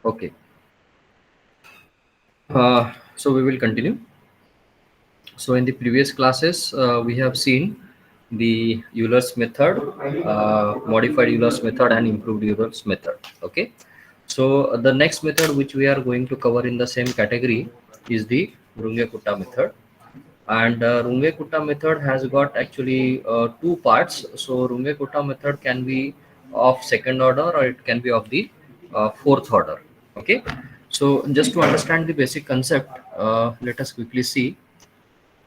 Okay. So we will continue. So in the previous classes, we have seen the Euler's method, modified Euler's method, and improved Euler's method. Okay. So the next method which we are going to cover in the same category is the Runge-Kutta method. And Runge-Kutta method has got actually two parts. So Runge-Kutta method can be of second order or it can be of the fourth order. Okay. So just to understand the basic concept, let us quickly see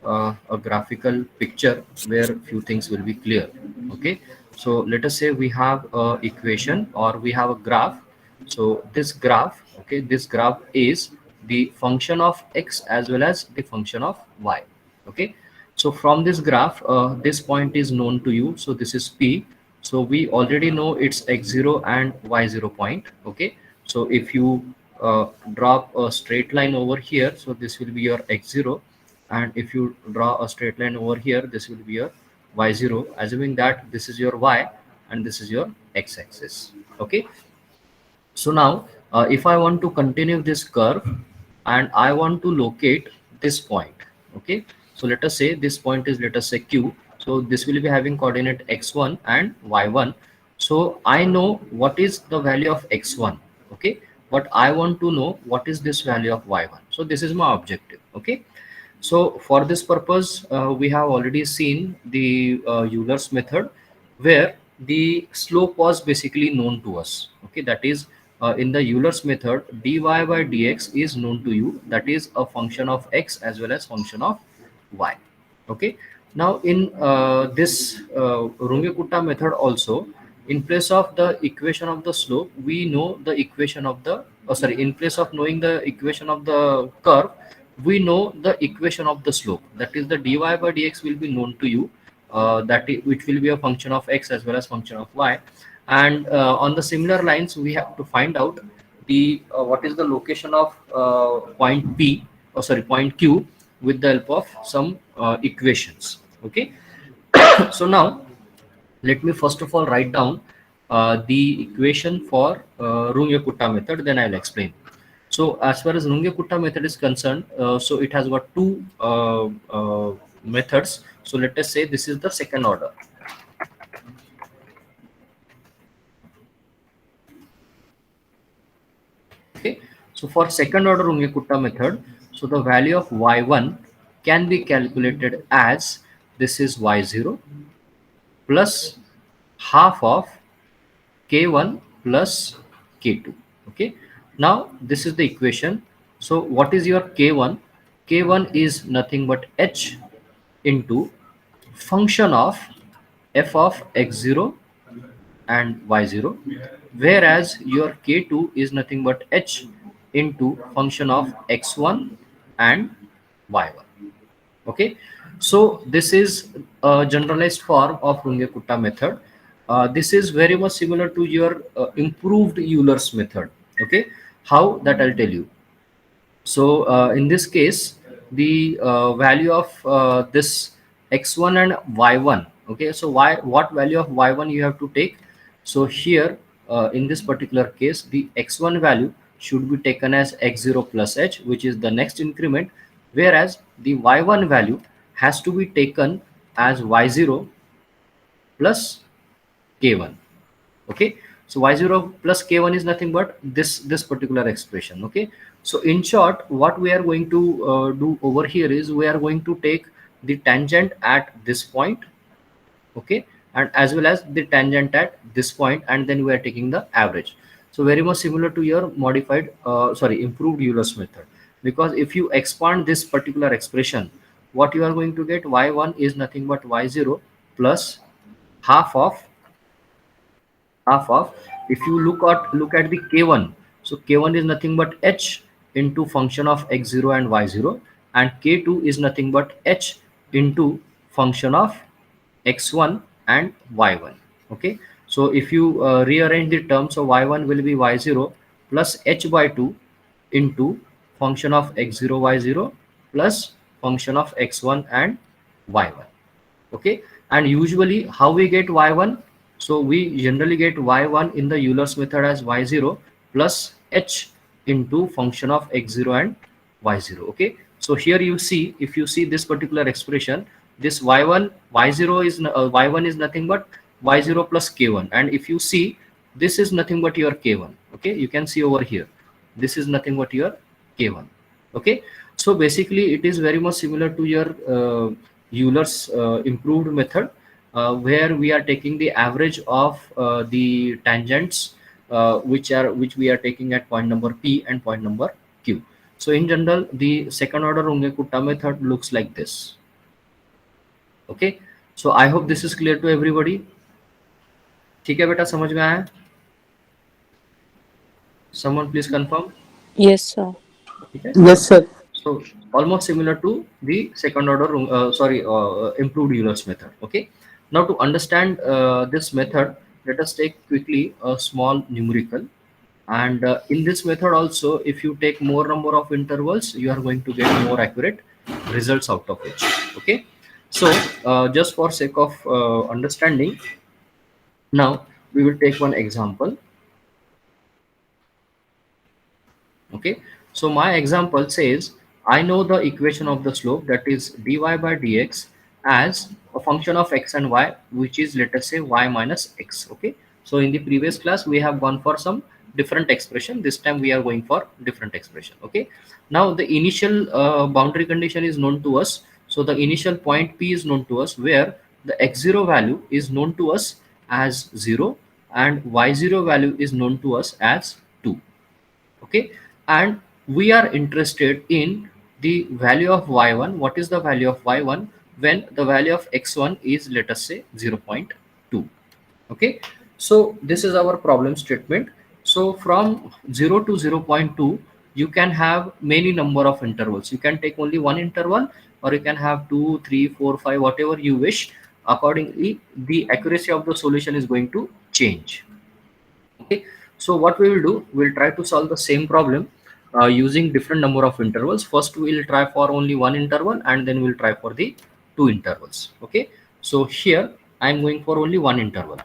a graphical picture where few things will be clear. Okay, so let us say we have a equation or we have a graph. So this graph, okay, this graph is the function of x as well as the function of y. Okay, so from this graph, this point is known to you, so this is p. So we already know it's x0 and y0 point. Okay, so if you drop a straight line over here, so this will be your x0, and if you draw a straight line over here, this will be your y0, assuming that this is your y and this is your x-axis. Okay, so now if I want to continue this curve and I want to locate this point. Okay, so let us say this point is, let us say, q. So this will be having coordinate x1 and y1. So I know what is the value of x1. Okay, but I want to know what is this value of y1. So this is my objective. Okay, so for this purpose, we have already seen the Euler's method, where the slope was basically known to us. Okay, that is, in the Euler's method, dy by dx is known to you. That is a function of x as well as function of y. Okay, now in this Runge-Kutta method also, in place of the equation of the slope, we know the equation of the, sorry, in place of knowing the equation of the curve, we know the equation of the slope. That is, the dy by dx will be known to you, which will be a function of x as well as function of y. And on the similar lines, we have to find out the what is the location of point p, or sorry, point q, with the help of some equations. Okay, so now let me first of all write down the equation for Runge-Kutta method, then I'll explain. So as far as Runge-Kutta method is concerned, so it has got two methods. So let us say this is the second order. Okay, so for second order Runge-Kutta method, so the value of y1 can be calculated as, this is y0 plus half of k1 plus k2. Okay, now this is the equation. So what is your k1? K1 is nothing but h into function of f of x0 and y0, whereas your k2 is nothing but h into function of x1 and y1. Okay, so this is a generalized form of Runge-Kutta method. This is very much similar to your improved Euler's method. Okay, how, that I'll tell you. So in this case, the value of this x1 and y1. Okay, so what value of y1 you have to take? So here in this particular case, the x1 value should be taken as x0 plus h, which is the next increment, whereas the y1 value has to be taken as y0 plus k1. Okay, so y0 plus k1 is nothing but this particular expression. Okay, so in short, what we are going to do over here is, we are going to take the tangent at this point. Okay, and as well as the tangent at this point, and then we are taking the average. So very much similar to your modified improved Euler's method, because if you expand this particular expression, what you are going to get, y1 is nothing but y0 plus half of if you look at the k1, so k1 is nothing but h into function of x0 and y0, and k2 is nothing but h into function of x1 and y1. Okay, so if you rearrange the terms, so y1 will be y0 plus h by 2 into function of x0 y0 plus function of x1 and y1. Okay, and usually how we get y1? So we generally get y1 in the Euler's method as y0 plus h into function of x0 and y0. Okay, so here you see, if you see this particular expression, this y1 y0 is y1 is nothing but y0 plus k1, and if you see, this is nothing but your k1. Okay, you can see over here, this is nothing but your k1. Okay, so basically it is very much similar to your Euler's improved method, where we are taking the average of the tangents which we are taking at point number P and point number Q. So in general, the second order Runge-Kutta method looks like this. Okay, so I hope this is clear to everybody. ठीक है बेटा, समझ में आया? Someone please confirm. Yes, sir. Okay. Yes, sir. So almost similar to the second order, improved Euler's method. Okay. Now to understand this method, let us take quickly a small numerical. And in this method also, if you take more number of intervals, you are going to get more accurate results out of it. Okay. So just for sake of understanding, now we will take one example. Okay, so my example says I know the equation of the slope, that is dy by dx, as a function of x and y, which is, let us say, y minus x. Okay, so in the previous class we have gone for some different expression, this time we are going for different expression. Okay, now the initial boundary condition is known to us, so the initial point P is known to us, where the x0 value is known to us as 0 and y0 value is known to us as 2. Okay, and we are interested in the value of y1. What is the value of y1 when the value of x1 is, let us say, 0.2? Okay, so this is our problem statement. So from 0 to 0.2, you can have many number of intervals. You can take only one interval, or you can have 2, 3, 4, 5, whatever you wish. Accordingly, the accuracy of the solution is going to change. Okay, so what we will do, we'll try to solve the same problem using different number of intervals. First we'll try for only one interval, and then we'll try for the two intervals. Okay, so here I'm going for only one interval.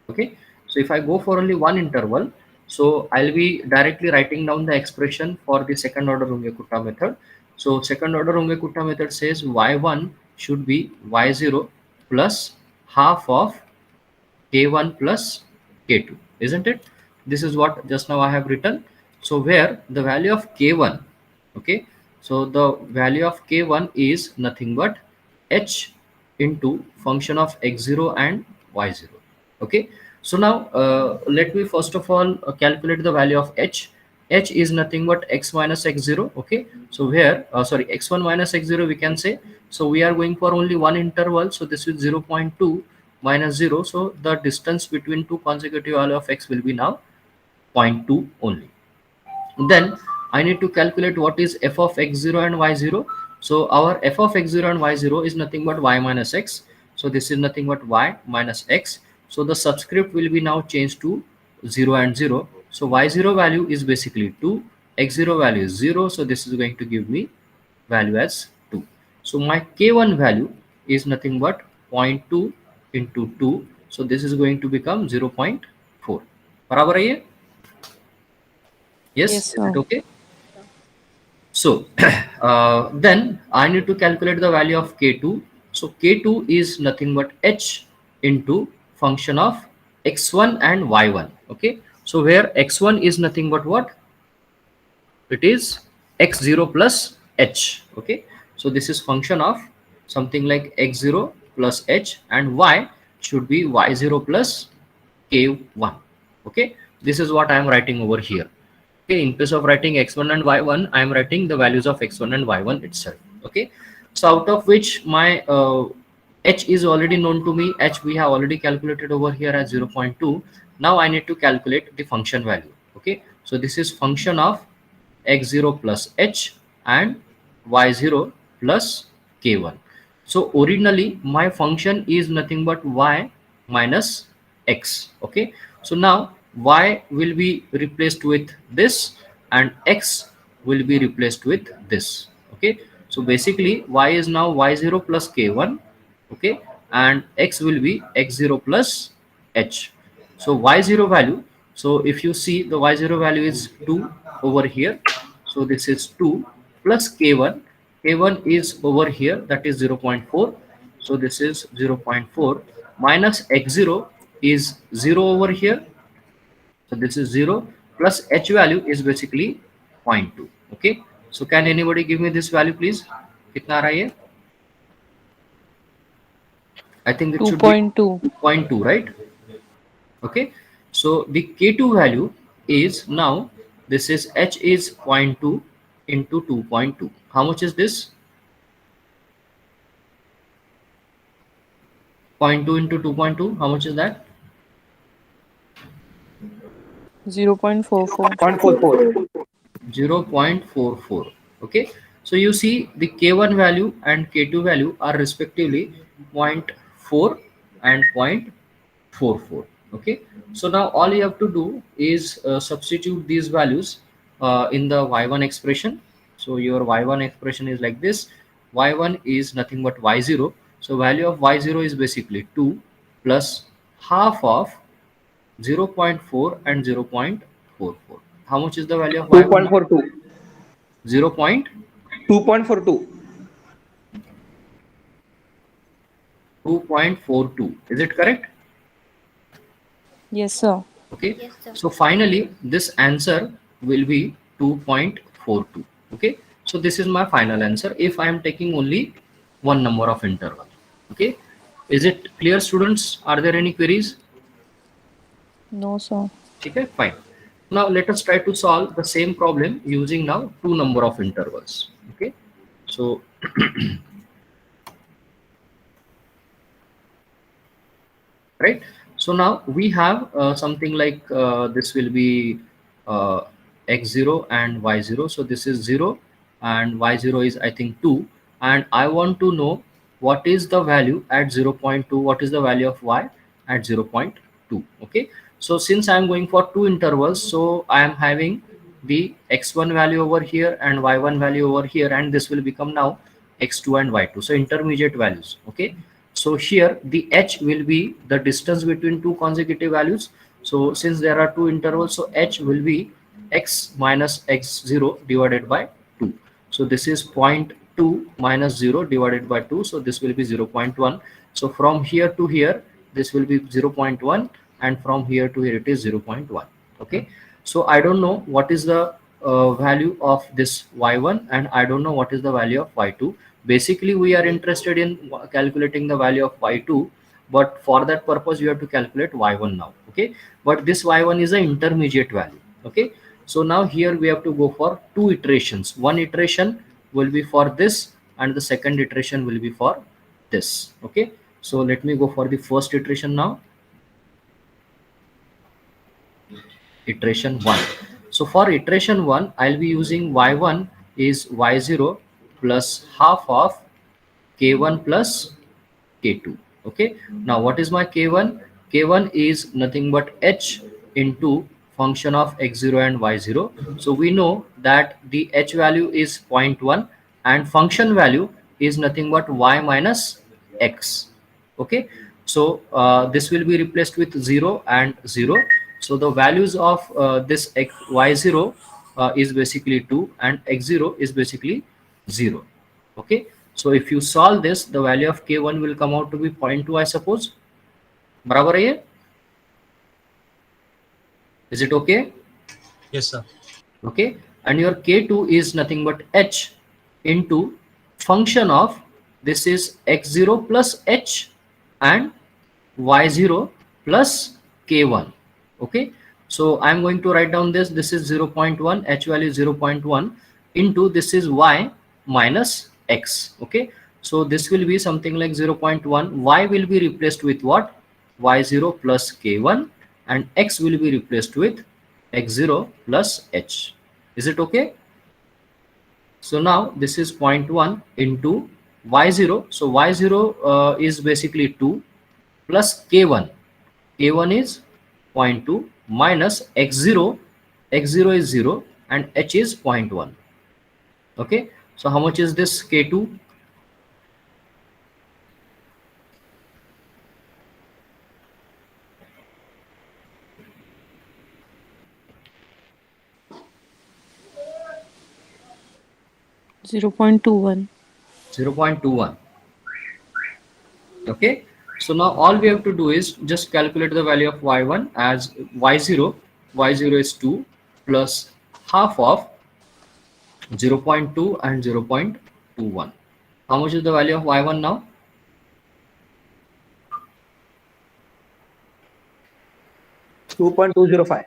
Okay, so if I go for only one interval, so I'll be directly writing down the expression for the second order Runge-Kutta method. So second order Runge-Kutta method says y1 should be y0 plus half of k1 plus k2, isn't it? This is what just now I have written. So where the value of k1, okay, so the value of k1 is nothing but h into function of x0 and y0. Okay, so now let me first of all calculate the value of h. H is nothing but x minus x0. Okay, so where x1 minus x0 we can say. So we are going for only one interval, so this is 0.2 minus 0, so the distance between two consecutive value of x will be now 0.2 only. Then I need to calculate what is f of x0 and y0. So our f of x0 and y0 is nothing but y minus x, so this is nothing but y minus x. So the subscript will be now changed to 0 and 0. So y0 value is basically 2, x0 value is 0, so this is going to give me value as 2. So my k1 value is nothing but 0.2 into 2, so this is going to become 0.4. बराबर है ये? Yes, Yes, is sir. it okay? So then I need to calculate the value of k2. So k2 is nothing but h into function of x1 and y1. Okay, so where x1 is nothing but what? It is x0 plus h. Okay, so this is function of something like x0 plus h, and y should be y0 plus k1. Okay, this is what I am writing over here. Okay, in place of writing x1 and y1, I am writing the values of x1 and y1 itself. Okay, so out of which my h is already known to me. H we have already calculated over here as 0.2. Now I need to calculate the function value. Okay, so this is function of x0 plus h and y0 plus k1. So originally my function is nothing but y minus x. Okay, so now y will be replaced with this and x will be replaced with this. Okay, so basically y is now y0 plus k1. Okay, and x will be x0 plus h. So y0 value So if you see, the y0 value is 2 over here. So this is 2 plus k1. K1 is over here, that is 0.4. So this is 0.4 minus x0 is 0 over here. So this is 0 plus h value is basically zero point 0.2. Okay. So can anybody give me this value, please? कितना आ रहा है ये? I think it should be 2.2. 2.2, right? Okay. So the K2 value is now, this is H is zero point 0.2 into 2.2. How much is this? 0.2 into 2.2. How much is that? 0.44. 0.44. 0.44. Okay. So you see the K1 value and K2 value are respectively 0.4 and 0.44. Okay. So now all you have to do is substitute these values in the y1 expression. So your y1 expression is like this. Y1 is nothing but y0. So value of y0 is basically 2 plus half of 0.4 and 0.44. How much is the value of y1 now? 2.42. 0. 2.42. 2.42. Is it correct? Yes, sir. Okay. Yes, sir. So finally, this answer will be 2.42. Okay. So this is my final answer if I am taking only one number of interval. Okay. Is it clear, students? Are there any queries? No, sir. Okay, fine. Now let us try to solve the same problem using now two number of intervals. Okay. So right, so now we have something like this will be uh, x0 and y0. So this is 0 and y0 is I think 2, and I want to know what is the value at 0 0.2, what is the value of y at 0 0.2. Okay, so since I am going for two intervals, so I am having the x1 value over here and y1 value over here, and this will become now x2 and y2, so intermediate values. Okay, so here the h will be the distance between two consecutive values. So since there are two intervals, so h will be x minus x0 divided by 2. So this is 0.2 minus 0 divided by 2. So this will be 0.1. So from here to here, this will be 0.1, and from here to here it is 0.1. Okay. So I don't know what is the value of this y1, and I don't know what is the value of y2. Basically we are interested in calculating the value of y2, but for that purpose you have to calculate y1 now. Okay, but this y1 is an intermediate value. Okay, so now here we have to go for two iterations. One iteration will be for this and the second iteration will be for this. Okay, so let me go for the first iteration now. Iteration 1. So for iteration 1, I'll be using y1 is y0 plus half of k1 plus k2. Okay, now what is my k1? K1 is nothing but h into function of x0 and y0. So we know that the h value is zero point 0.1 and function value is nothing but y minus x. Okay, so this will be replaced with 0 and 0. So the values of this y0 is basically 2 and x0 is basically 0. Okay, so if you solve this, the value of k1 will come out to be 0.2, I suppose. बराबर है ये? Is it okay? Yes, sir. Okay, and your k2 is nothing but h into function of, this is x0 plus h and y0 plus k1. Okay, so I'm going to write down this is 0 0.1, h value is 0 0.1 into, this is y minus x. Okay, so this will be something like 0 0.1. Y will be replaced with what? Y0 plus k1, and x will be replaced with x0 plus h. Is it okay? So now this is 0.1 into y0. So y0 is basically 2 plus k1. K1 is 0.2 minus x0. X0 is 0 and h is 0.1. Okay. So how much is this k2? 0.21. 0.21. Okay, so now all we have to do is just calculate the value of y1 as y0. Y0 is 2 plus half of 0.2 and 0.21. How much is the value of y1 now? 2.205.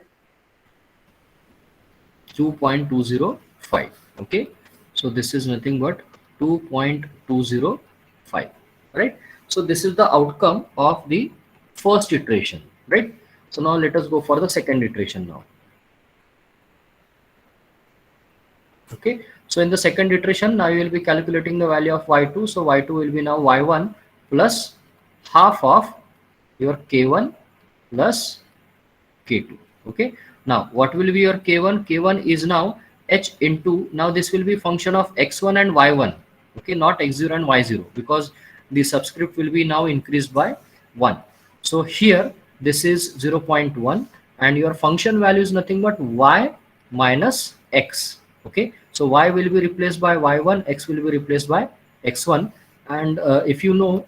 2.205. Okay, so this is nothing but 2.205, right? So this is the outcome of the first iteration, right? So now let us go for the second iteration now. Okay, so in the second iteration now you will be calculating the value of y2. So y2 will be now y1 plus half of your k1 plus k2. Okay, now what will be your k1? K1 is now h into, now this will be function of x1 and y1. Okay, not x0 and y0, because the subscript will be now increased by 1. So here this is 0.1 and your function value is nothing but y minus x. Okay, so y will be replaced by y1, x will be replaced by x1. And if you know,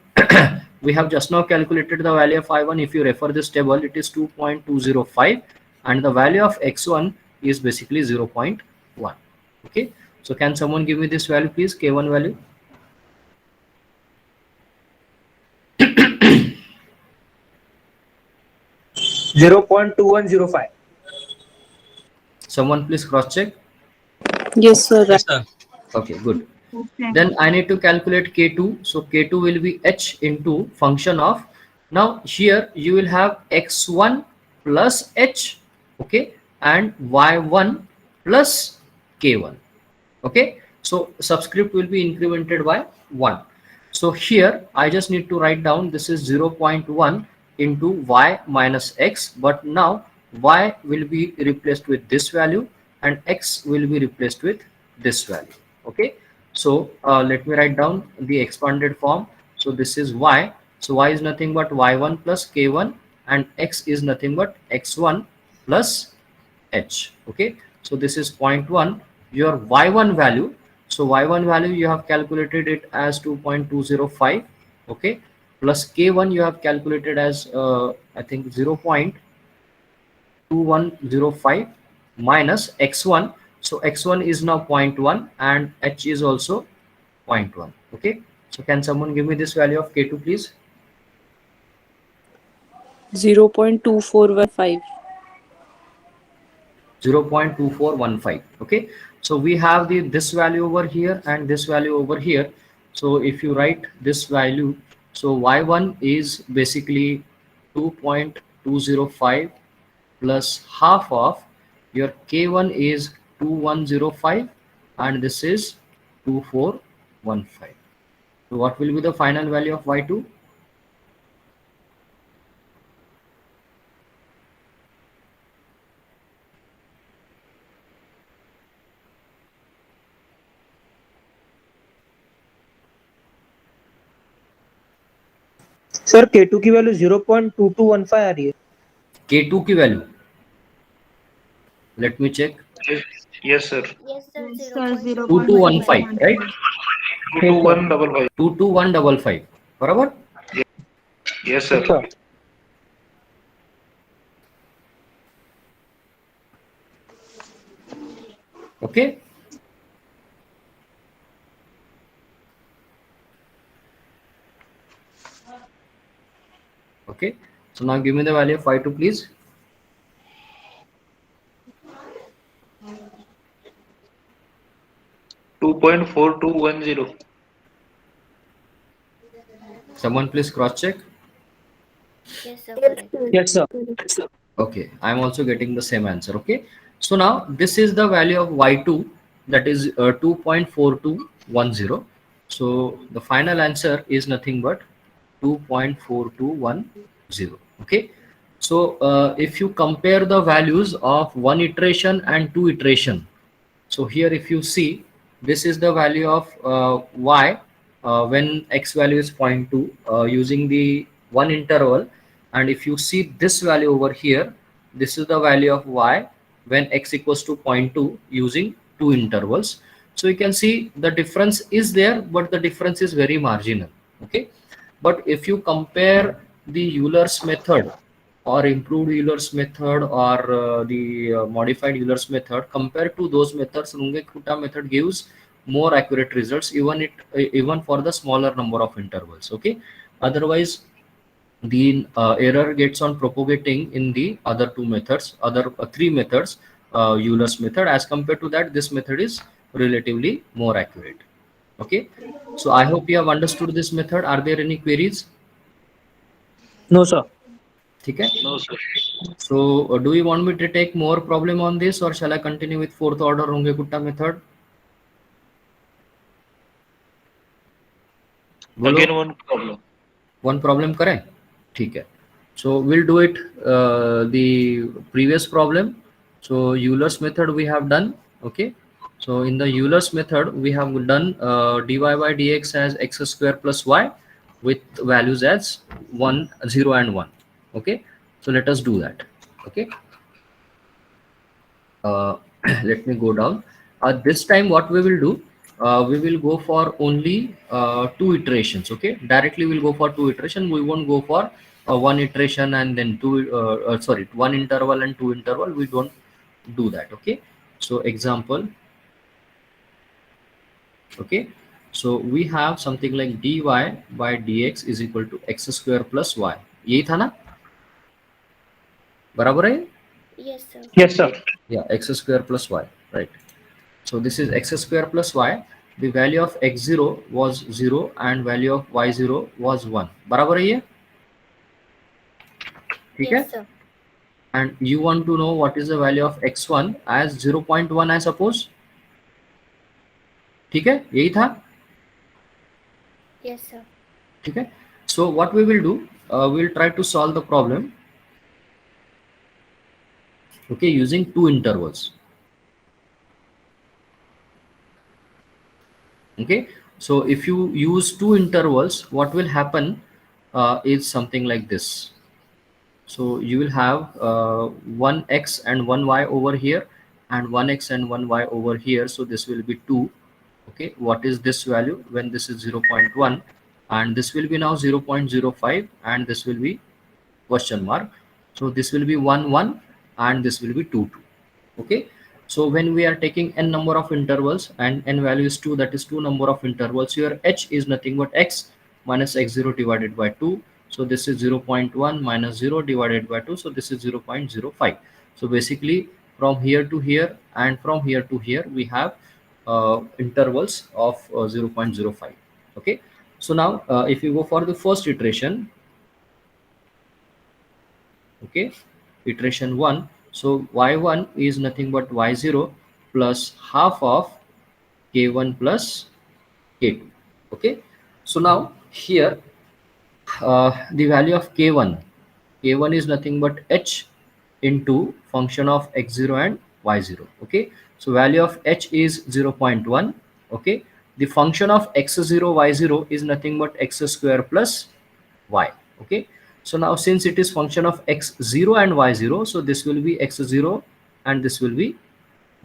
we have just now calculated the value of y1. If you refer this table, it is 2.205 and the value of x1 is basically 0.1. Okay, so can someone give me this value please, k1 value? Zero 0.2105. Someone please cross check. Yes, sir. Yes, Right. sir. Okay, good. Then I need to calculate k2. So k2 will be h into function of, now here you will have x1 plus h, okay, and y1 plus k1. Okay, so subscript will be incremented by 1. So here I just need to write down this is 0.1 into y minus x, but now y will be replaced with this value and x will be replaced with this value. Okay, so let me write down the expanded form. So this is y, so y is nothing but y1 plus k1 and x is nothing but x1 plus h. Okay, so this is 0.1, your y1 value. So y1 value you have calculated it as 2.205. Okay, plus k1 you have calculated as I think 0.2105 minus x1. So x1 is now 0.1 and h is also 0.1. Okay, so can someone give me this value of k2 please? 0.2415. 0.2415. Okay, so we have the this value over here and this value over here. So if you write this value, so y1 is basically 2.205 plus half of your k1 is 2105 and this is 2415. So what will be the final value of y2? 'Sir K2 की value 0.2215 आ रही है. k2 की value, let me check. Yes, sir. Yes, sir. Sir, 2215, right? 22155. 22155, बराबर? Yes, sir. अच्छा. Okay, okay, so now give me the value of y2 please. 2.4210. Someone please cross check. Yes, sir. Correct. Yes, sir. Okay, I'm also getting the same answer. Okay, so now this is the value of y2, that is 2.4210. So the final answer is nothing but 2.4210. Okay, so if you compare the values of one iteration and two iteration, so here if you see, this is the value of y when x value is 0.2 using the one interval, and if you see this value over here, this is the value of y when x equals to 0.2 using two intervals. So you can see the difference is there, but the difference is very marginal. Okay, but if you compare the Euler's method or improved Euler's method or the modified Euler's method compared to those methods, Runge-Kutta method gives more accurate results, even for the smaller number of intervals. Okay, otherwise the error gets on propagating in the other two methods, other three methods, Euler's method. As compared to that, this method is relatively more accurate. Okay, so I hope you have understood this method. Are there any queries? No, sir. Okay. No, sir. So do you want me to take more problem on this, or shall I continue with fourth order Runge-Kutta method? बोलो, Again, one problem. one problem करें, ठीक है. So we'll do it the previous problem. So Euler's method we have done. Okay. So in the Euler's method we have done dy by dx as x square plus y with values as 1, 0 and 1. Okay. So let us do that. Okay. Let me go down. This time what we will do, we will go for only two iterations. Okay, directly we'll go for two iterations. We won't go for one iteration and then sorry, one interval and two interval. We don't do that. Okay, so example. Okay, so we have something like dy by dx is equal to x square plus y. यही था ना, बराबर है? Yes, sir. Yes, sir. Yeah, x square plus y, right? So this is x square plus y. The value of x0 was 0 and value of y0 was 1. बराबर है ये? ठीक है? Yes, sir. And you want to know what is the value of x1 as 0.1, I suppose. ठीक है? यही था? Yes, sir. ठीक है? So what we will do, we'll try to solve the problem. Okay, using two intervals. Okay, so if you use two intervals, what will happen is something like this. So you will have one x and one y over here and one x and one y over here. So this will be 2. Okay, what is this value when this is 0.1, and this will be now 0.05, and this will be question mark. So this will be 1 1 and this will be 2 2. Okay, so when we are taking n number of intervals and n value is 2, that is 2 number of intervals, your h is nothing but x minus x0 divided by 2. So this is 0.1 minus 0 divided by 2. So this is 0.05. So basically from here to here and from here to here we have intervals of 0.05. Okay, so now if you go for the first iteration, okay, iteration 1, so y1 is nothing but y0 plus half of k1 plus k2. Okay, so now here the value of k1 is nothing but h into function of x0 and y0. Okay, so value of h is 0.1. Okay, the function of x0 y0 is nothing but x square plus y. Okay, so now since it is function of x0 and y0, so this will be x0 and this will be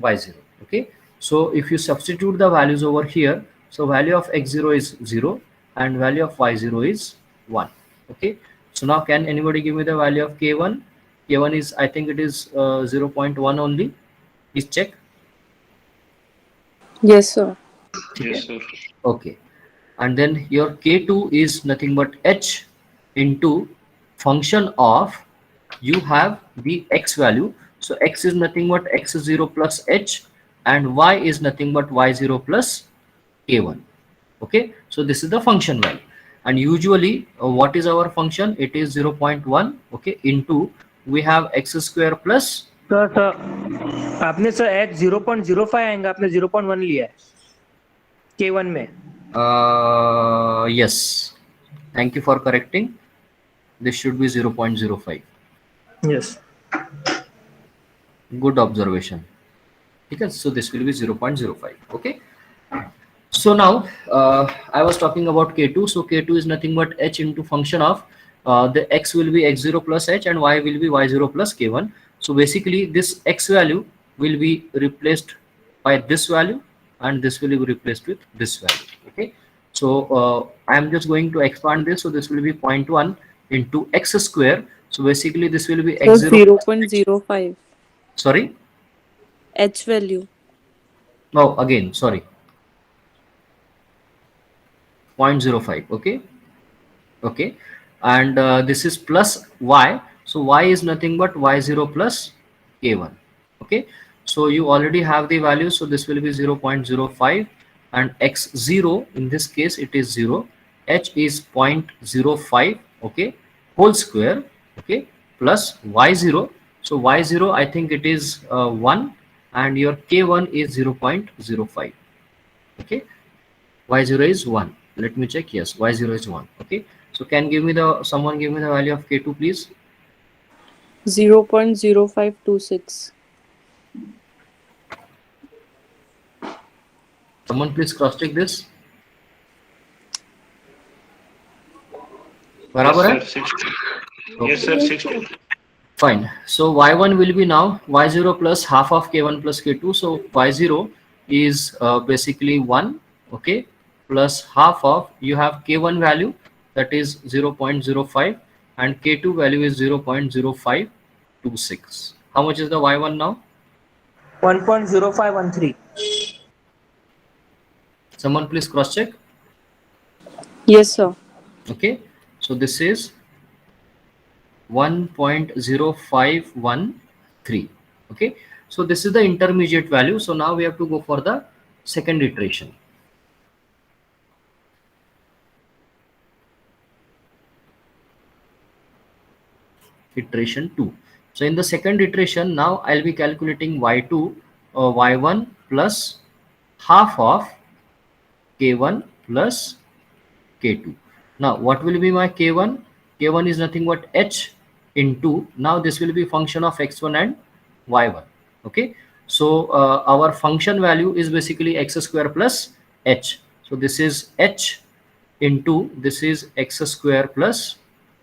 y0. Okay, so if you substitute the values over here, so value of x0 is 0 and value of y0 is 1. Okay, so now can anybody give me the value of k1? K1 is, I think it is 0.1 only. Please check. Yes, sir. Yes, sir. Okay, and then your k2 is nothing but h into function of, you have the x value, so x is nothing but x0 plus h and y is nothing but y0 plus k1. Okay, so this is the function value, and usually what is our function? It is 0.1. Okay, into we have x square plus sir आपने sir H 0.05 आएगा, आपने 0.1 लिया है K1 में. yes, thank you for correcting. This should be 0.05. Yes. Good observation. Okay, so this will be 0.05. Okay, so now I was talking about k2. So k2 is nothing but h into function of the x will be x0 plus h and y will be y0 plus k1. So basically this x value will be replaced by this value and this will be replaced with this value. Okay, so I am just going to expand this. So this will be 0.1 into x square. So basically this will be So x0 plus h. 0.05 Sorry, H value. no, again, sorry, 0.05. Okay, okay, and this is plus y. So y is nothing but y0 plus k1. Okay, so you already have the value, so this will be 0.05, and x0 in this case it is 0, h is 0.05, okay, whole square, okay, plus y0. So y0 I think it is 1, and your k1 is 0.05. Okay, y0 is 1. Let me check. Yes, y0 is 1. Okay, so can give me the, someone give me the value of k2 please. 0.0526. Someone please cross check this. Yes, बराबर sir. है? 60. Okay. Yes, sir. 60. Fine. So y1 will be now y0 plus half of k1 plus k2. So y0 is basically 1, okay, plus half of, you have k1 value, that is 0.05, and k2 value is 0.0526. How much is the y1 now? 1.0513. Someone please cross check. Yes, sir. Okay, so this is 1.0513. Okay, so this is the intermediate value. So now we have to go for the second iteration. Iteration 2. So in the second iteration, now I'll be calculating y2, y1 plus half of k1 plus k2. Now what will be my k1? K1 is nothing but h into, now this will be function of x1 and y1. Okay, so our function value is basically x square plus h. So this is h into, this is x square plus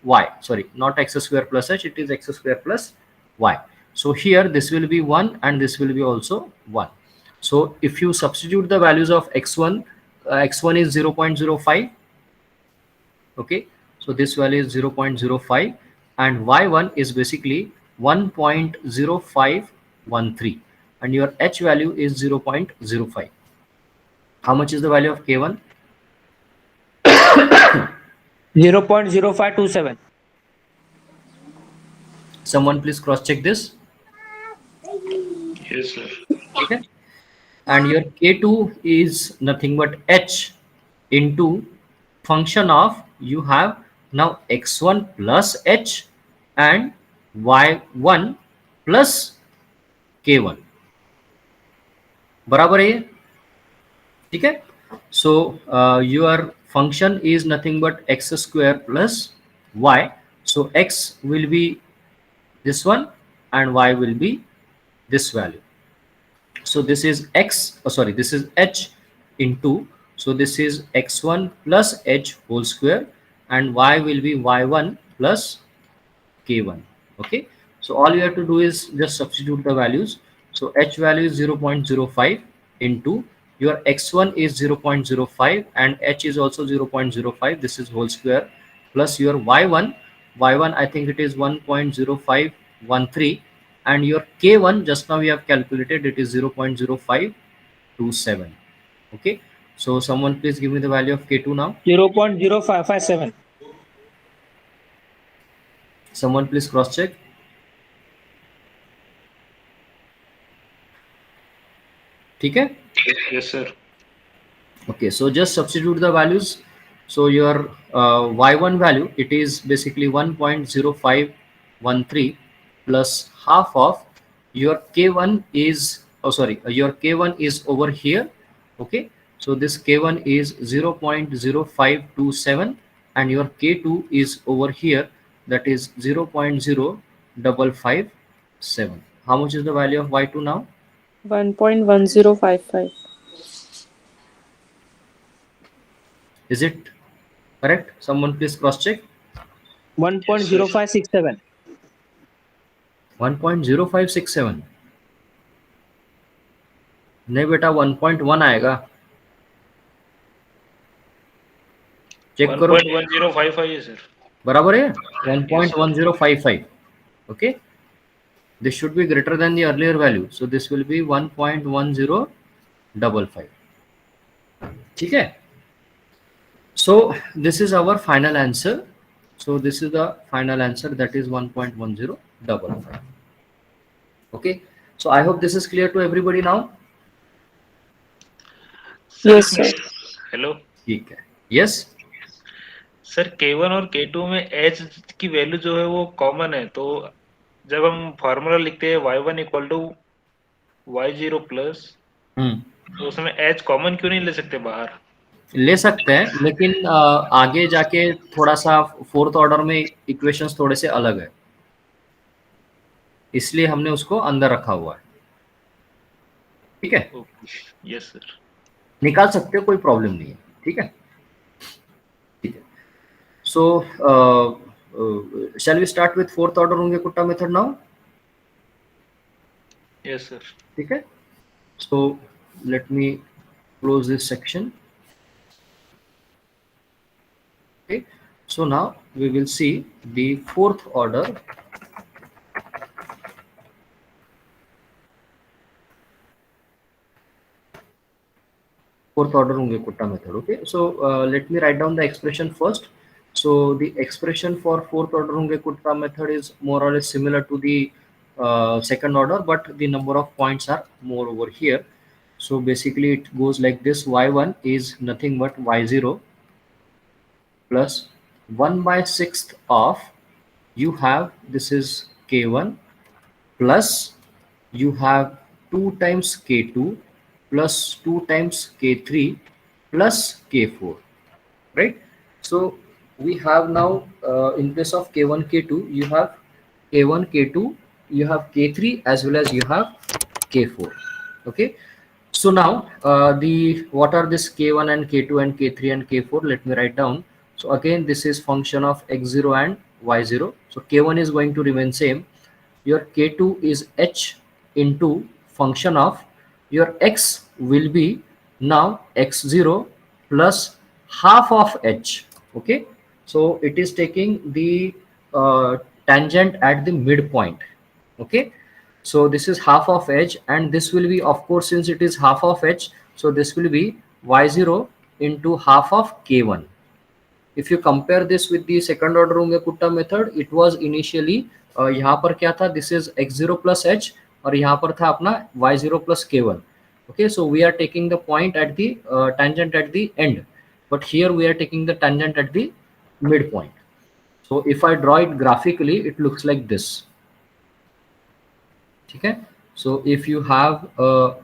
y, sorry, not x square plus h, it is x square plus y. So here this will be 1 and this will be also 1. So if you substitute the values of x1, x1 is 0.05, okay, so this value is 0.05, and y1 is basically 1.0513, and your h value is 0.05. How much is the value of k1? 0.0527. Someone please cross check this. Yes, sir. Okay, and your k2 is nothing but h into function of, you have now x1 plus h and y1 plus k1, बराबर है ये? ठीक है, so your function is nothing but x square plus y. So x will be this one and y will be this value. So this is x, oh sorry, this is h into, so this is x1 plus h whole square, and y will be y1 plus k1. Okay, so all you have to do is just substitute the values. So h value is 0.05 into, your x1 is 0.05 and h is also 0.05, this is whole square, plus your y1, I think it is 1.0513, and your k1 just now we have calculated, it is 0.0527. Okay, so someone please give me the value of k2 now. 0.0557. Someone please cross check. ठीक है? Yes, sir. Okay, so just substitute the values. So your y1 value, it is basically 1.0513 plus half of, your k1 is, oh sorry, your k1 is over here. Okay, so this k1 is 0.0527, and your k2 is over here, that is 0.0557. How much is the value of y2 now? 1.1055. Is it correct? Someone please cross check. 1.0567. 1.0567. नहीं बेटा 1.1 आएगा, check करो 1.1055 है sir. बराबर है 1.1055. okay, this should be greater than the earlier value, so this will be 1.1055. ठीक है. So this is our final answer. So this is the final answer, that is 1.1055. okay, so I hope this is clear to everybody now. Sir Yes, इसमें sir. Hello ठीक है. Yes. Sir K1 और K2 में H की value जो है वो common है, तो जब हम फॉर्मूला लिखते हैं y1 equal to y0 plus, तो उसमें H कॉमन क्यों नहीं ले सकते बाहर? ले सकते हैं, लेकिन आगे जाके थोड़ा सा फोर्थ ऑर्डर में इक्वेशंस थोड़े से अलग है, इसलिए हमने उसको अंदर रखा हुआ है. ठीक है, यस सर. निकाल सकते हो, कोई प्रॉब्लम नहीं है. ठीक है, ठीक है. So shall we start with fourth order Runge-Kutta method now. Yes sir. ठीक है, so let me close this section. Okay, so now we will see the fourth order Runge-Kutta method. Okay, so let me write down the expression first. So the expression for fourth order Runge-Kutta method is more or less similar to the second order, but the number of points are more over here. So basically it goes like this: y1 is nothing but y0 plus 1 by 6th of, you have, this is k1, plus you have 2 times k2 plus 2 times k3 plus k4, right? So we have now in place of k1 k2, you have k1 k2, you have k3, as well as you have k4. okay, so now the what are this k1 and k2 and k3 and k4? Let me write down. So again, this is function of x0 and y0. So k1 is going to remain same. Your k2 is h into function of your x will be now x0 plus half of h. Okay, so it is taking the tangent at the midpoint. Okay, so this is half of h, and this will be, of course, since it is half of h, so this will be y0 into half of k1. If you compare this with the second order Runge-Kutta method, it was initially यहाँ पर क्या था, this is x0 plus h, और यहाँ पर था अपना y0 plus k1. okay, so we are taking the point at the tangent at the end, but here we are taking the tangent at the midpoint. So if I draw it graphically, it looks like this. Okay, so if you have a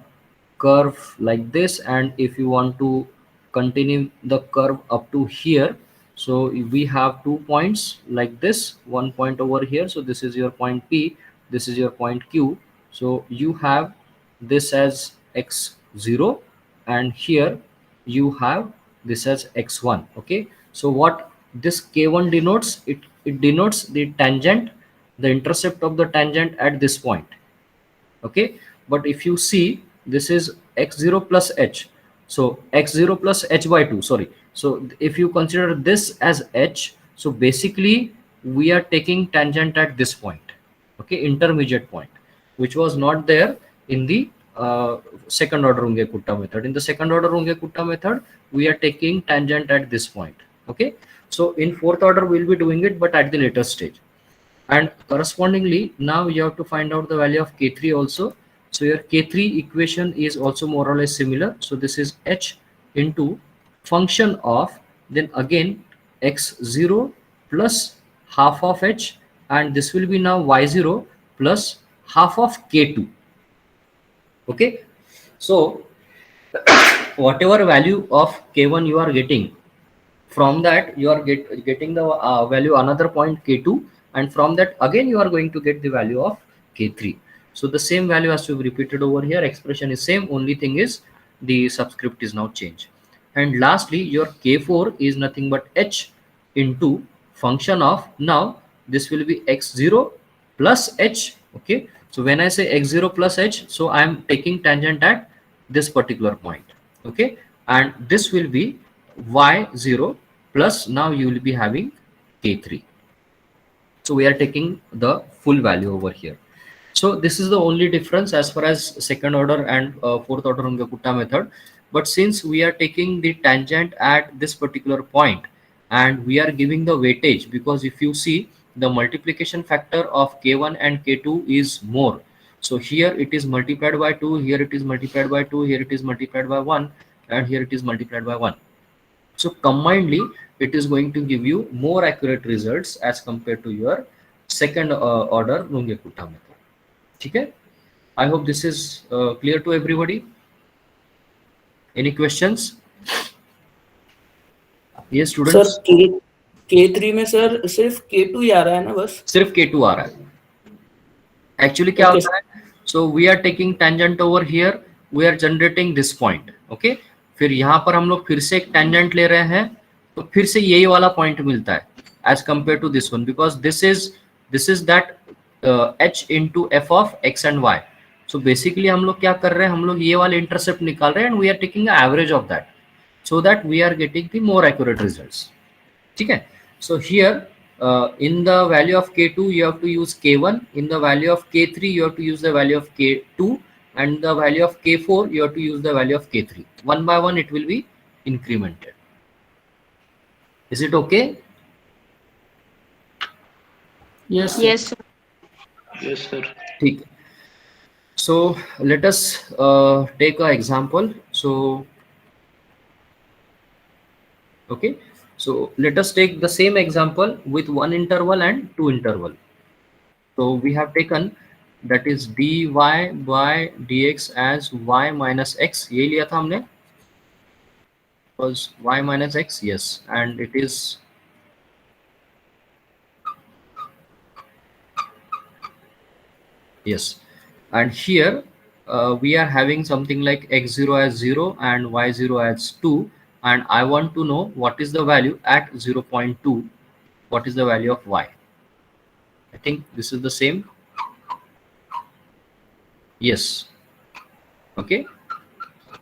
curve like this, and if you want to continue the curve up to here, so we have 2 points like this, 1 point over here, so this is your point P, this is your point Q. So you have this as x0, and here you have this as x1. okay, so what this k1 denotes, it denotes the tangent, the intercept of the tangent at this point. okay, but if you see, this is x0 plus h, so x0 plus h by 2, sorry. So if you consider this as h, so basically we are taking tangent at this point. okay, intermediate point, which was not there in the second order Runge-Kutta method. In the second order Runge-Kutta method, we are taking tangent at this point. okay, so in fourth order we'll be doing it, but at the later stage. And correspondingly, now you have to find out the value of k3 also. So your k3 equation is also more or less similar. So this is h into function of, then again x0 plus half of h, and this will be now y0 plus half of k2. okay, so whatever value of k1 you are getting, from that you are getting the value another point k2, and from that again you are going to get the value of k3. So the same value has to be repeated over here. Expression is same, only thing is the subscript is now changed. And lastly, your k4 is nothing but h into function of, now this will be x0 plus h. okay, so when I say x0 plus h, so I am taking tangent at this particular point. Okay, and this will be y0 plus, now you will be having k3. So we are taking the full value over here. So this is the only difference as far as second order and fourth order Runge-Kutta method. But since we are taking the tangent at this particular point and we are giving the weightage, because if you see the multiplication factor of k1 and k2 is more. So here it is multiplied by 2, here it is multiplied by 2, here it is multiplied by 1, and here it is multiplied by 1. So combinedly, it is going to give you more accurate results as compared to your second order Runge-Kutta method. Okay? I hope this is clear to everybody. Any questions? Yes, sir students. K3 में sir सिर्फ K2 ही आ रहा है ना बस? सिर्फ K2 आ रहा है. Actually क्या Okay, होता है? So we are taking tangent over here. We are generating this point. Okay? फिर यहाँ पर हम लोग फिर से एक tangent ले रहे हैं, तो फिर से यही वाला point मिलता है as compared to this one, because this is that h into f of x and y. So basically हम लोग क्या कर रहे हैं, हम लोग ये वाले intercept निकाल रहे हैं and we are taking an average of that, so that we are getting the more accurate results. ठीक है? So here in the value of k2 you have to use k1, in the value of k3 you have to use the value of k2, and the value of k4 you have to use the value of k3. One by one it will be incremented. Is it okay? yes sir. Yes, sir. Yes, sir. ठीक. So let us take an example. So okay, so let us take the same example with one interval and two interval. So we have taken, that is dy by dx as y minus x. ये लिया था हमने, was y minus x, yes, and it is yes, and here we are having something like x0 as 0 and y0 as 2, and I want to know what is the value at 0.2, what is the value of y. I think this is the same. Yes. Okay,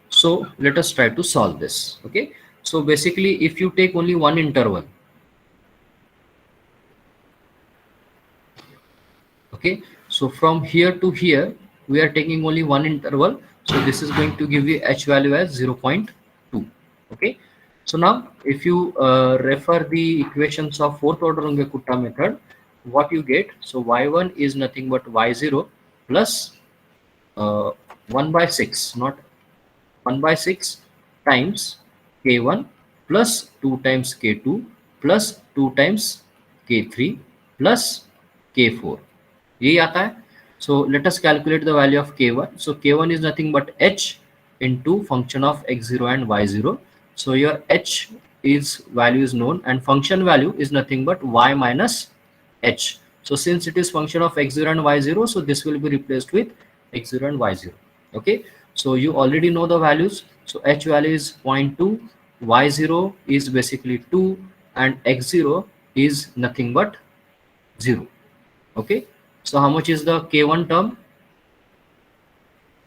so let us try to solve this. Okay, so basically if you take only one interval, okay, so from here to here we are taking only one interval, so this is going to give you h value as 0.2. okay, so now if you refer the equations of fourth order Runge-Kutta method, what you get, so y1 is nothing but y0 plus 1 by 6, not 1 by 6 times k1 plus 2 times k2 plus 2 times k3 plus k4. यही आता है. So let us calculate the value of k1. So k1 is nothing but h into function of x0 and y0. So your h is value is known and function value is nothing but y minus h. So since it is function of x0 and y0, so this will be replaced with x0 and y0. Okay, so you already know the values. So h value is 0.2, y0 is basically 2, and x0 is nothing but 0. Okay, so how much is the k1 term?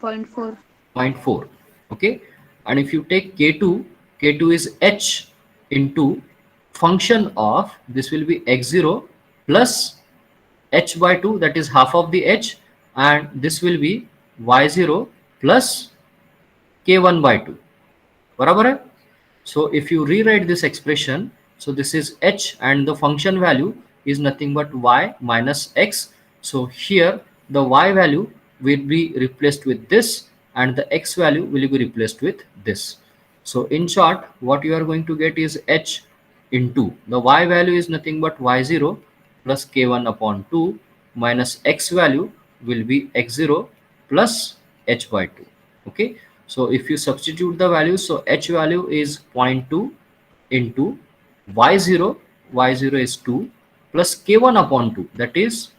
0.4. 0.4. Okay, and if you take k2, k2 is h into function of, this will be x0 plus h by 2, that is half of the h, and this will be y0 plus k1 by 2. बराबर है? So if you rewrite this expression, so this is h and the function value is nothing but y minus x. So here the y value will be replaced with this and the x value will be replaced with this. So in short, what you are going to get is h into the y value is nothing but y0 plus k1 upon 2 minus x value will be x0 plus h by 2. Okay, so if you substitute the values, so h value is 0.2 into y0, y0 is 2 plus k1 upon 2, that is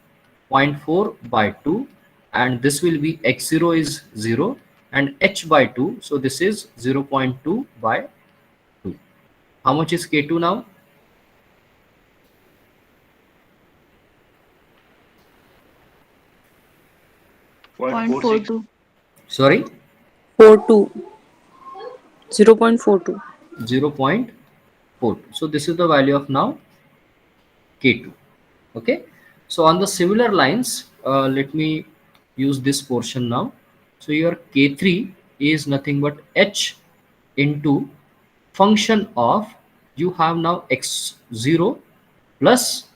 0.4 by 2, and this will be x0 is 0 and h by 2, so this is 0.2 by 2. How much is k2 now? .46. 0.42. Sorry, 42. 0.42. 0.42. So this is the value of now K2. Okay. So on the similar lines, let me use this portion now. So your K3 is nothing but H into function of, you have now x0 plus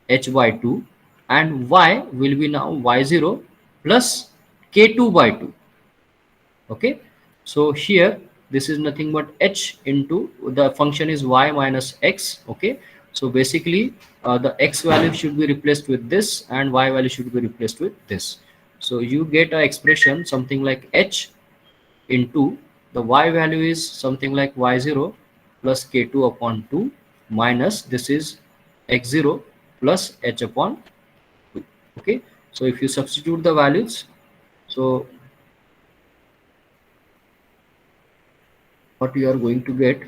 h by 2, and y will be now y0 plus k2 by 2. Okay, so here this is nothing but h into, the function is y minus x. Okay, so basically the x value should be replaced with this and y value should be replaced with this. So you get a expression something like h into, the y value is something like y0 plus k2 upon 2 minus, this is x0 plus h upon 2. Okay, so if you substitute the values, so what you are going to get,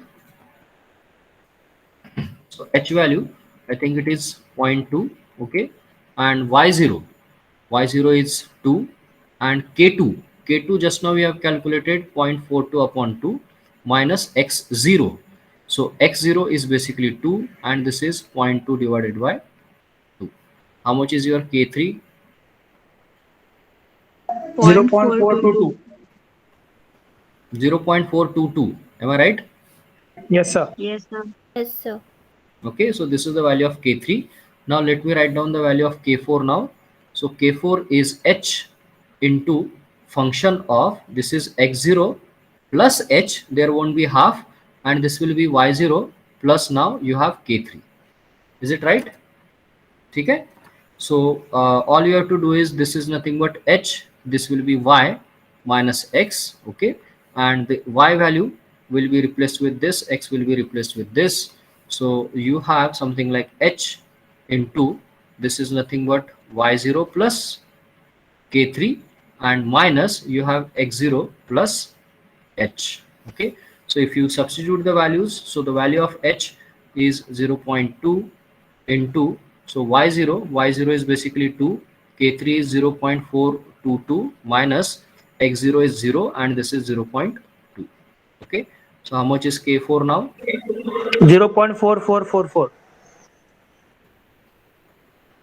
so h value, I think it is 0.2. Okay, and y0 is 2, and k2 just now we have calculated 0.42 upon 2 minus x0. So x0 is basically 2 and this is 0.2 divided by 2. How much is your k3? 0.422. 0.422. Am I right? Yes, sir. Yes, sir. Okay, so this is the value of k3. Now let me write down the value of k4 now. So k4 is h into function of, this is x0 plus h, there won't be half, and this will be y0 plus, now you have k3. Is it right? Okay, so all you have to do is, this is nothing but h, this will be y minus x. Okay, and the y value will be replaced with this, x will be replaced with this. So you have something like h into, this is nothing but y0 plus k3, and minus, you have x0 plus h. Okay, so if you substitute the values, so the value of h is 0.2 into, so y0 is basically 2, k3 is 0.422 minus x0 is 0 and this is 0.2. Okay, so how much is k4 now? 0.4444.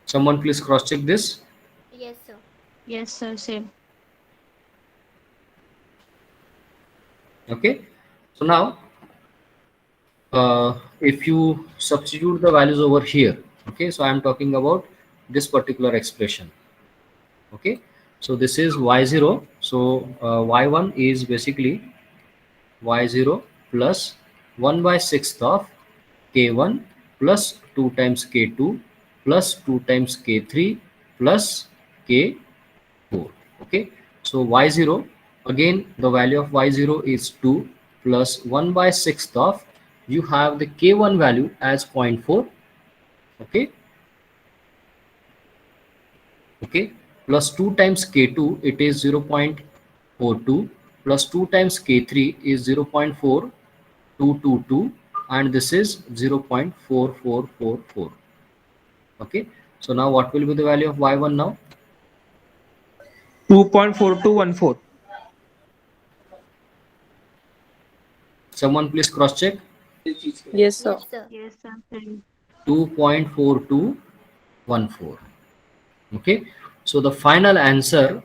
Someone please cross check this. Yes, sir. Yes, sir, same. Okay, so now if you substitute the values over here, okay, so I am talking about this particular expression. Okay, so this is y0, so y1 is basically y0 plus 1 by 6th of k1 plus 2 times k2 plus 2 times k3 plus k4. Okay, so y0, again the value of y0 is 2 plus 1 by 6th of, you have the k1 value as 0.4. Okay, okay, plus 2 times k2, it is 0.42 plus 2 times k3 is 0.4222, and this is 0.4444. Okay, so now what will be the value of y1 now? 2.4214. Someone please cross check. Yes, sir. Yes, sir. Yes, sir, same. 2.4214. Okay, so the final answer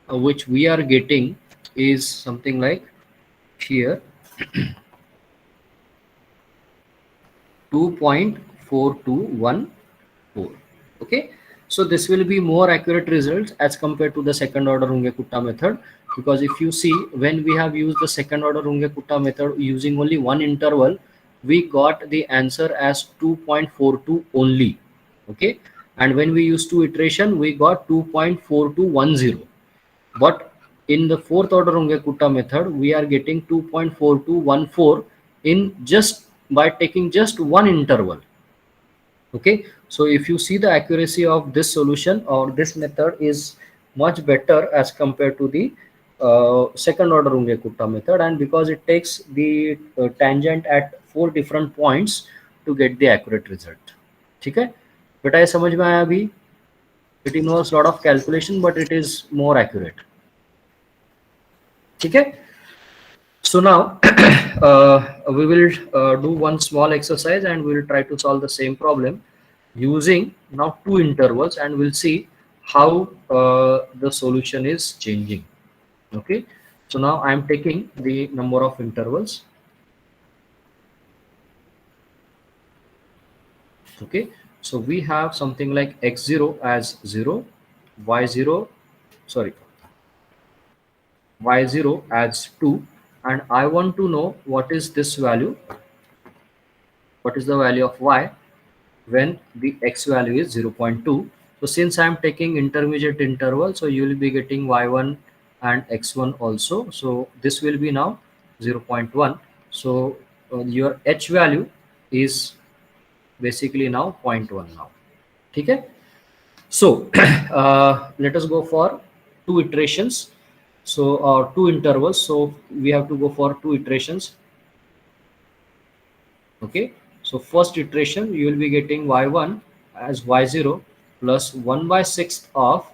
which we are getting is something like here 2.4214. Okay, so this will be more accurate results as compared to the second order Runge-Kutta method, because if you see, when we have used the second order Runge-Kutta method using only one interval, we got the answer as 2.42 only. Okay, and when we use two iteration, we got 2.4210. But in the fourth order Runge-Kutta method, we are getting 2.4214 in just by taking just one interval. Okay, so if you see, the accuracy of this solution or this method is much better as compared to the second order Runge-Kutta method, and because it takes the tangent at 4 different points to get the accurate result. ठीक है बेटा, ये समझ में आया अभी? It involves lot of calculation but it is more accurate. ठीक है, So now we will do one small exercise and we will try to solve the same problem using now two intervals, and we'll see how the solution is changing. Okay, so now I am taking the number of intervals. Okay, so we have something like x0 as 0, y0, sorry, y0 as 2, and I want to know what is this value, what is the value of y when the x value is 0.2. So since I am taking intermediate interval, so you will be getting y1 and x1 also. So this will be now 0.1. So your h value is basically now 0.1 now. Okay. So let us go for two iterations. So two intervals. So we have to go for two iterations. Okay, so first iteration you will be getting y1 as y0 plus 1 by 6 of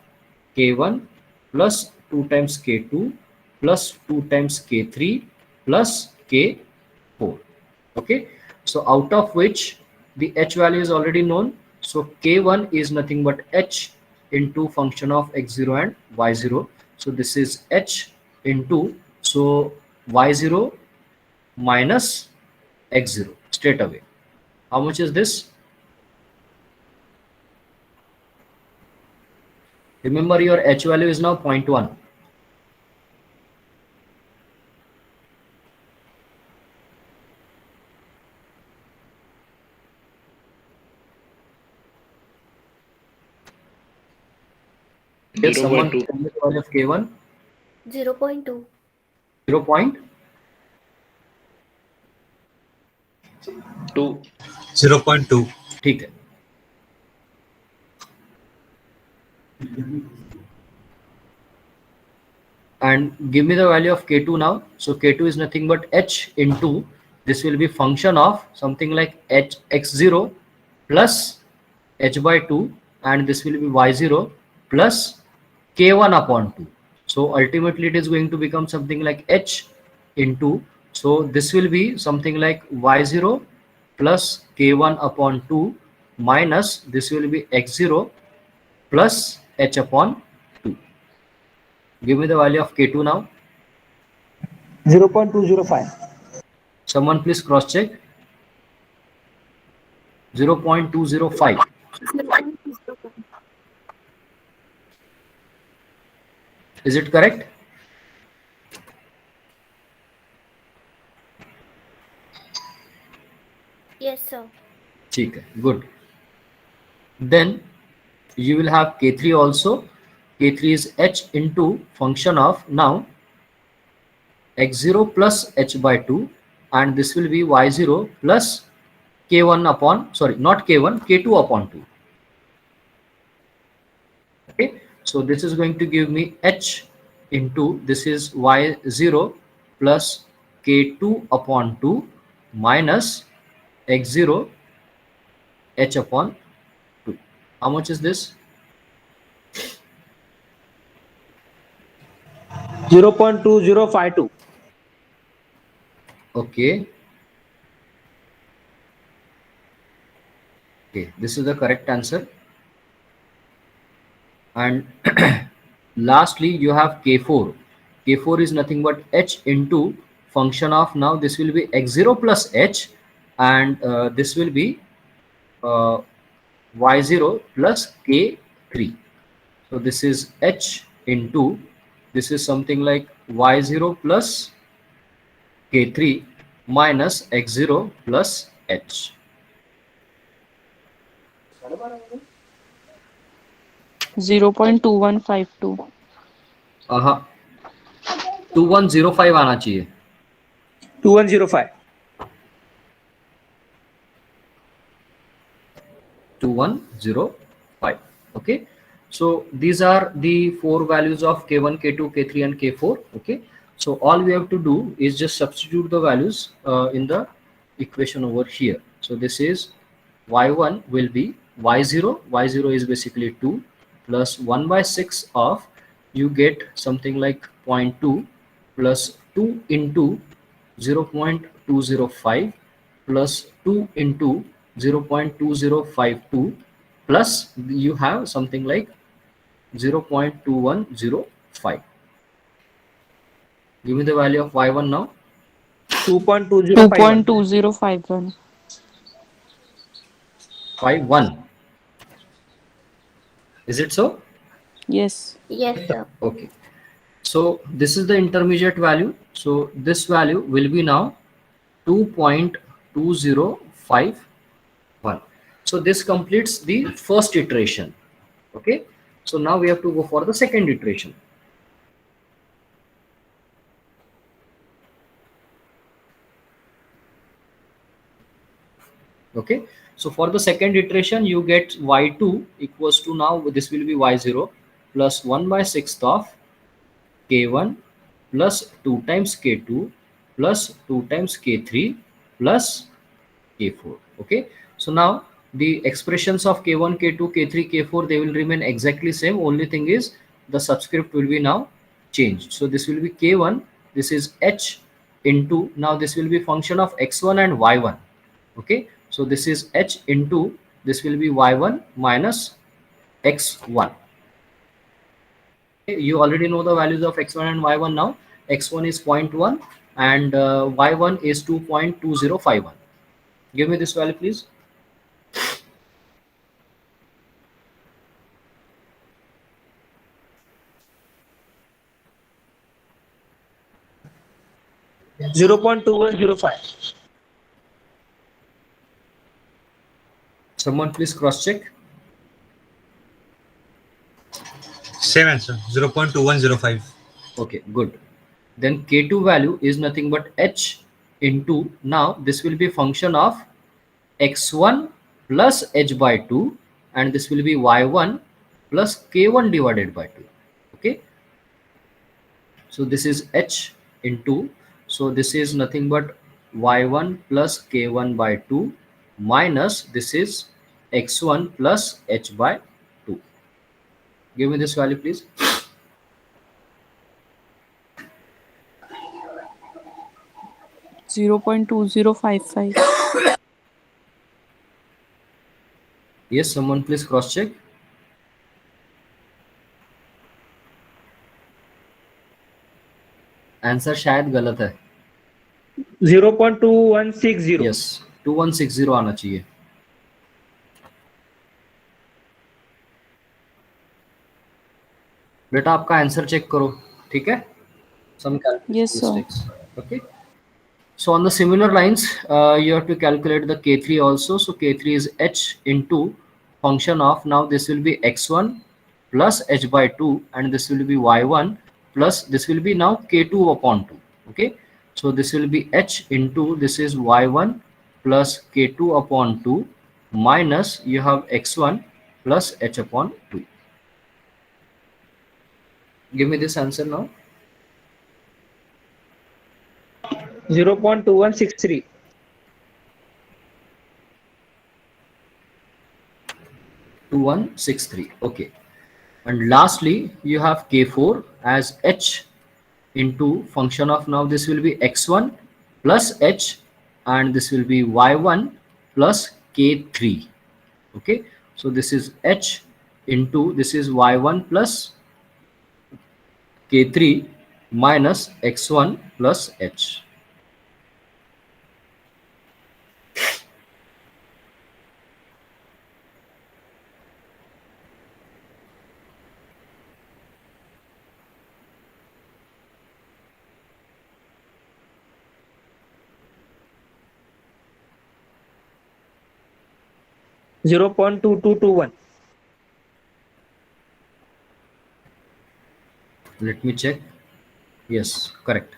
k1 plus 2 times k2 plus 2 times k3 plus k4. Okay, so out of which the h value is already known, so k1 is nothing but h into function of x0 and y0. So this is h into, so y0 minus x0 straight away. How much is this? Remember, your h value is now 0.1. Yes, someone tell me the value of k1. 0.2. 0 point 2. 0.2. ठीक है. And give me the value of k2 now. So k2 is nothing but h into, this will be function of something like h x0 plus h by 2, and this will be y0 plus k1 upon 2. So ultimately it is going to become something like h into, so this will be something like y0 plus k1 upon 2 minus this will be x0 plus h upon 2. Give me the value of k2 now. 0.205. Someone please cross check. 0.205. Is it correct? Yes, sir. ठीक है, good. Then you will have k3 also. K3 is h into function of now x0 plus h by 2, and this will be y0 plus k1 upon, sorry, not k1, k2 upon 2. Okay, so this is going to give me h into, this is y0 plus k2 upon 2 minus x0 h upon 2. How much is this? 0.2052. Okay. Okay, this is the correct answer. And lastly, you have k4. K4 is nothing but h into function of, now this will be x0 plus h, and this will be y0 plus k3. So this is h into, this is something like y0 plus k3 minus x0 plus h. 0.2152. 2105 आना चाहिए. 2105. 2105. Okay, so these are the four values of k1, k2, k3 and k4. Okay, so all we have to do is just substitute the values in the equation over here. So this is y1 will be y0. Y0 is basically 2 plus 1 by 6 of, you get something like 0.2 plus 2 into 0.205 plus 2 into 0.2052 plus you have something like 0.2105. Give me the value of y1 now. 2.2051. 2.2051. 51. Is it so? Yes. Yes, sir. Okay. So this is the intermediate value. So this value will be now 2.2051. So this completes the first iteration. Okay. So now we have to go for the second iteration. Okay. So for the second iteration, you get y2 equals to, now this will be y0 plus 1 by 6th of k1 plus 2 times k2 plus 2 times k3 plus k4. Okay. So now the expressions of k1, k2, k3, k4, they will remain exactly same. Only thing is the subscript will be now changed. So this will be k1. This is h into, now this will be function of x1 and y1. Okay. So this is h into, this will be y1 minus x1. You already know the values of x1 and y1 now. X1 is 0.1 and y1 is 2.2051. Give me this value, please. Zero 0.2105. Someone please cross check. Same answer, 0.2105. Okay, good. Then k2 value is nothing but h into, now this will be function of x1 plus h by 2 and this will be y1 plus k1 divided by 2. Okay. So this is h into, so this is nothing but y1 plus k1 by 2 minus this is x1 plus h by 2. Give me this value, please. 0.2055. Yes, someone please cross check. Answer शायद गलत है. 0.2160. Yes 2160 आना चाहिए. बेटा आपका answer check करो, ठीक है. Some Yes, sir. mistakes. Okay. So on the similar lines, you have to calculate the k3 also. So k3 is h into function of, now this will be x1 plus h by 2 and this will be y1 plus this will be now k2 upon 2. Okay. So this will be h into, this is y1 plus k2 upon 2 minus you have x1 plus h upon 2. Give me this answer now. 0.2163. 2163. Okay. And lastly, you have k4 as h into function of, now this will be x1 plus h and this will be y1 plus k3. Okay. So this is h into, this is y1 plus k3 minus x1 plus h. Zero 0.2221. Let me check. Yes, correct.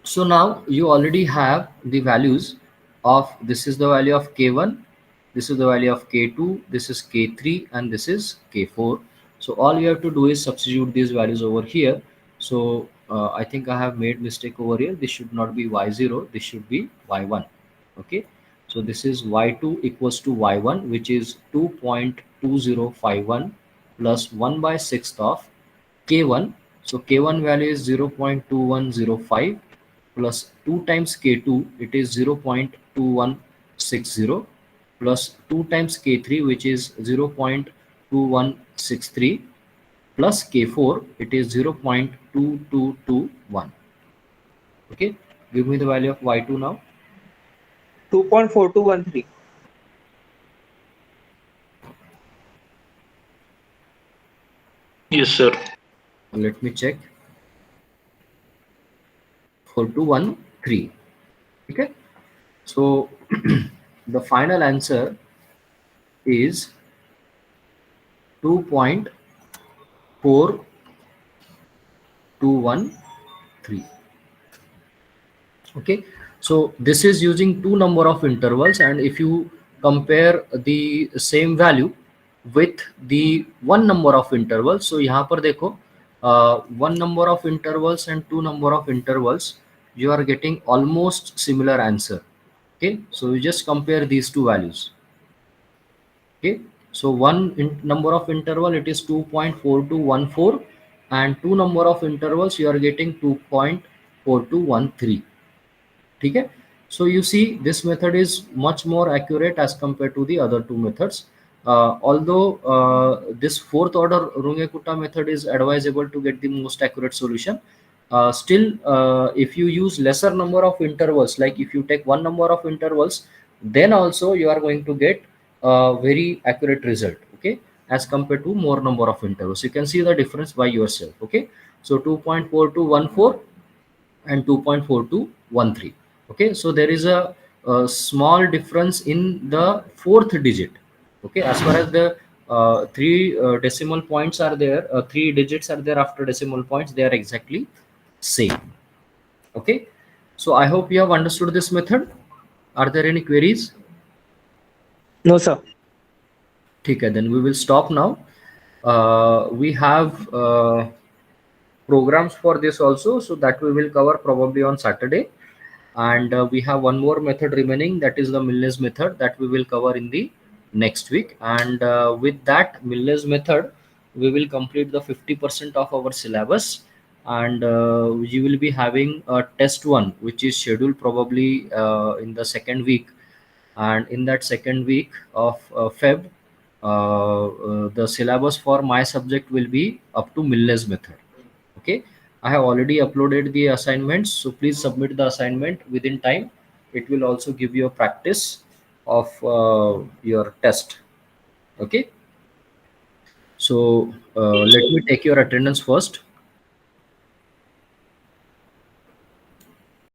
So now you already have the values of, this is the value of k1, this is the value of k2, this is k3 and this is k4. So all you have to do is substitute these values over here. So I think I have made mistake over here. This should not be y0, this should be y1. Okay. So this is y2 equals to y1, which is 2.2051 plus 1 by 6th of k1. So K1 value is 0.2105 plus 2 times K2, it is 0.2160 plus 2 times K3, which is 0.2163 plus K4, it is 0.2221. Okay, give me the value of Y2 now. 2.4213. Yes, sir. Let me check. 4213. Okay, so the final answer is 2.4213. Okay, so this is using two number of intervals, and if you compare the same value with the one number of intervals, so यहाँ पर देखो one number of intervals and two number of intervals, you are getting almost similar answer. Okay, so you just compare these two values. Okay, so number of interval, it is 2.4214, and two number of intervals, you are getting 2.4213. Okay, so you see this method is much more accurate as compared to the other two methods. Although this fourth order Runge-Kutta method is advisable to get the most accurate solution, still if you use lesser number of intervals, like if you take one number of intervals, then also you are going to get a very accurate result, okay, as compared to more number of intervals. You can see the difference by yourself. Okay, so 2.4214 and 2.4213. Okay, so there is a small difference in the fourth digit. Okay, as far as the three decimal points are there, three digits are there after decimal points, they are exactly same. Okay, so I hope you have understood this method. Are there any queries? No, sir. Okay, then we will stop now. We have programs for this also, so that we will cover probably on Saturday. And we have one more method remaining, that is the Milnes method, that we will cover in the next week. And with that Milnes method, we will complete the 50% of our syllabus, and we will be having a test one, which is scheduled probably in the second week. And in that second week of Feb, the syllabus for my subject will be up to Milnes method. Okay, I have already uploaded the assignments, so please submit the assignment within time. It will also give you a practice of your test. Okay, so let me take your attendance first.